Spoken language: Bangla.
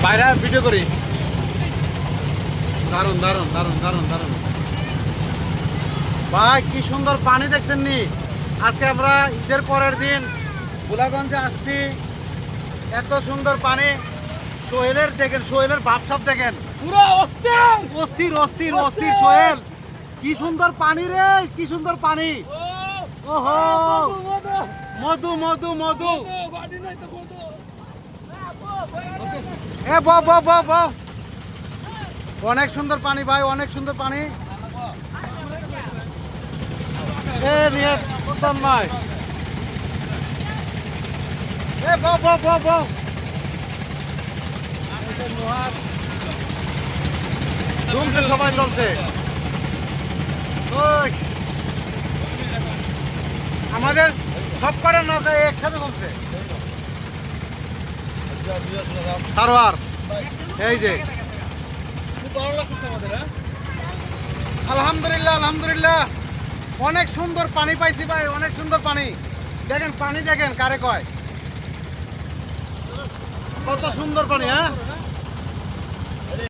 বাইরে ভিডিও করি। দারুন দারুন দারুন দারুন দারুন ভাই, কি সুন্দর পানি দেখছেন নি। আজকে আমরা ঈদের পরের দিন গোলাগঞ্জে আসছি, এত সুন্দর পানি। সোহেলের দেখেন, সোহেলের ভাবসাব দেখেন, পুরো অস্থির অস্থির অস্থির অস্থির। সোহেল, কি সুন্দর পানি রে, কি সুন্দর পানি। ওহো, মধু মধু মধু। এ ব ব ব ব, অনেক সুন্দর পানি ভাই, অনেক সুন্দর পানি। এ নিয়ে উত্তম ভাই, এ ব ব ব ব, ধুমছে, সবাই চলছে। ওই আমাদের সব কটা নৌকা একসাথে চলছে। সারোয়ার, এই যে খুব ভালো লাগছে আমাদের। আলহামদুলিল্লাহ আলহামদুলিল্লাহ, অনেক সুন্দর পানি পাইছি ভাই, অনেক সুন্দর পানি। দেখেন পানি দেখেন, কারে কয় কত সুন্দর পানি। হ্যাঁ